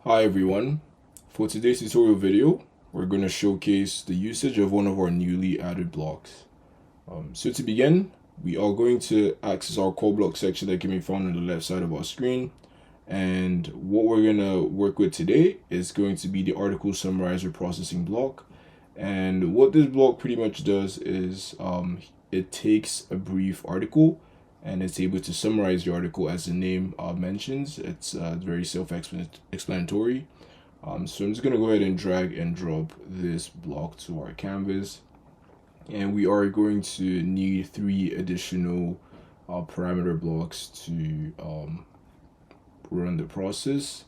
Hi everyone, for today's tutorial video, we're going to showcase the usage of one of our newly added blocks. So to begin, we are going to access our code block section that can be found on the left side of our screen. And what we're going to work with today is going to be the article summarizer processing block. And what this block pretty much does is it takes a brief article and it's able to summarize the article as the name mentions. It's very self-explanatory. So I'm just going to go ahead and drag and drop this block to our canvas. And we are going to need 3 additional parameter blocks to run the process.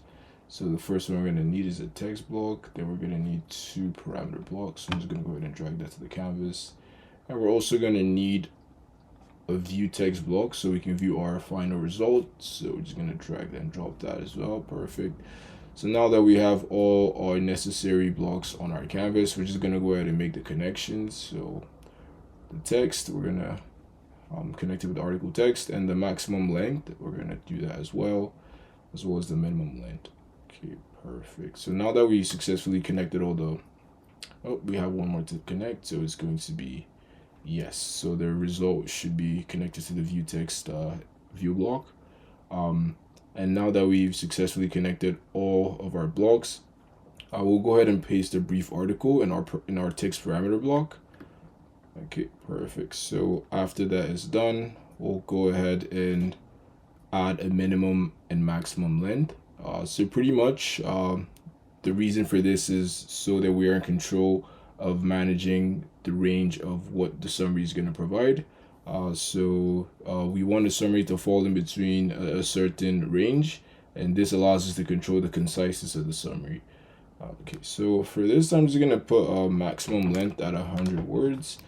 So the first one we're going to need is a text block. Then we're going to need 2 parameter blocks. So I'm just going to go ahead and drag that to the canvas. And we're also going to need a view text block so we can view our final result. So we're just going to drag and drop that as well. Perfect. So now that we have all our necessary blocks on our canvas, we're just going to go ahead and make the connections. So the text, we're going to connect it with the article text, and the maximum length, we're going to do that as well as the minimum length. Okay, perfect. So now that we successfully connected all the, we have one more to connect, so it's going to be yes. So the result should be connected to the view text view block. And now that we've successfully connected all of our blocks, I will go ahead and paste a brief article in our text parameter block. Okay, perfect. So after that is done, we'll go ahead and add a minimum and maximum length. So pretty much the reason for this is so that we are in control of managing the range of what the summary is going to provide. We want the summary to fall in between a certain range, and this allows us to control the conciseness of the summary. Okay, so for this, I'm just going to put a maximum length at 100 words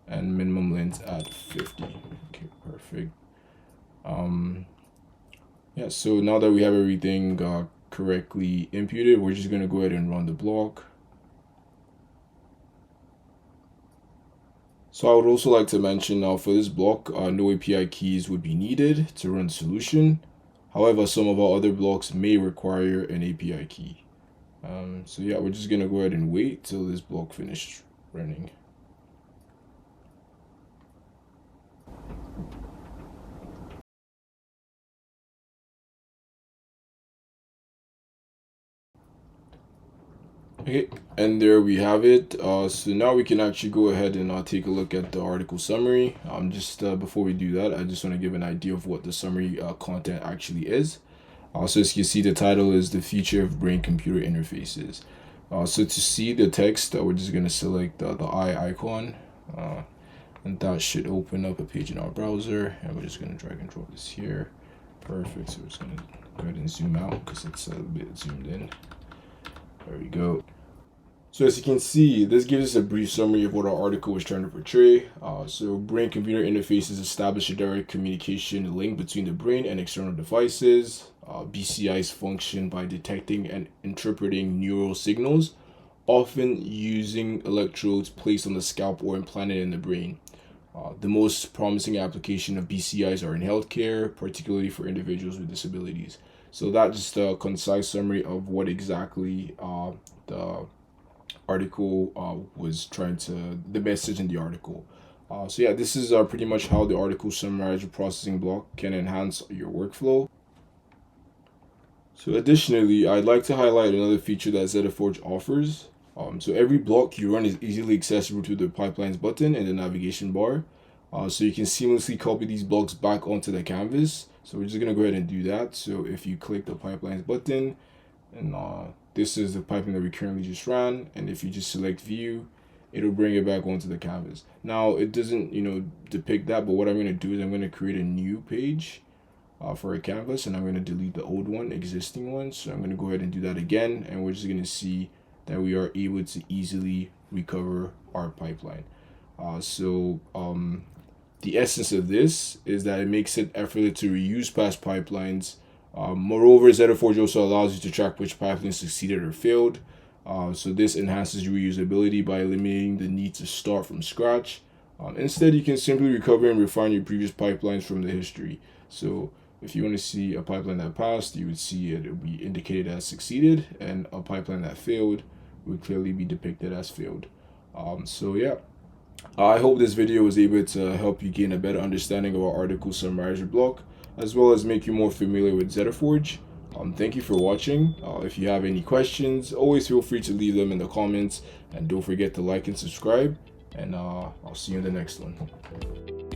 and minimum length at 50. Okay, perfect. Yeah, so now that we have everything correctly imputed, we're just going to go ahead and run the block. So I would also like to mention for this block, no API keys would be needed to run the solution. However, some of our other blocks may require an API key. So yeah, we're just going to go ahead and wait till this block finishes running. Okay, and there we have it. So now we can actually go ahead and take a look at the article summary. Before we do that, I just want to give an idea of what the summary content actually is. So as you can see, the title is The Future of Brain-Computer Interfaces. So to see the text, we're just going to select the eye icon. And that should open up a page in our browser. And we're just going to drag and drop this here. Perfect. So we're just going to go ahead and zoom out because it's a bit zoomed in. There we go. So as you can see, this gives us a brief summary of what our article was trying to portray. So brain-computer interfaces establish a direct communication link between the brain and external devices. BCIs function by detecting and interpreting neural signals, often using electrodes placed on the scalp or implanted in the brain. The most promising application of BCIs are in healthcare, particularly for individuals with disabilities. So that's just a concise summary of what exactly the article was trying to, the message in the article. So yeah, this is pretty much how the article summarizer processing block can enhance your workflow. So additionally, I'd like to highlight another feature that ZetaForge offers. So every block you run is easily accessible through the pipelines button in the navigation bar. So you can seamlessly copy these blocks back onto the canvas. So we're just going to go ahead and do that. So if you click the pipelines button, and this is the pipeline that we currently just ran, and if you just select view, it'll bring it back onto the canvas. Now it doesn't depict that, but what I'm going to do is I'm going to create a new page for a canvas, and I'm going to delete the old one, existing one. So I'm going to go ahead and do that again, and we're just going to see that we are able to easily recover our pipeline. The essence of this is that it makes it effortless to reuse past pipelines. Moreover, ZetaForge also allows you to track which pipelines succeeded or failed. So this enhances reusability by eliminating the need to start from scratch. Instead, you can simply recover and refine your previous pipelines from the history. So If you want to see a pipeline that passed, you would see it would be indicated as succeeded, and a pipeline that failed would clearly be depicted as failed. So yeah, I hope this video was able to help you gain a better understanding of our article summarizer block, as well as make you more familiar with ZetaForge. Thank you for watching. If you have any questions, always feel free to leave them in the comments, and don't forget to like and subscribe, and I'll see you in the next one.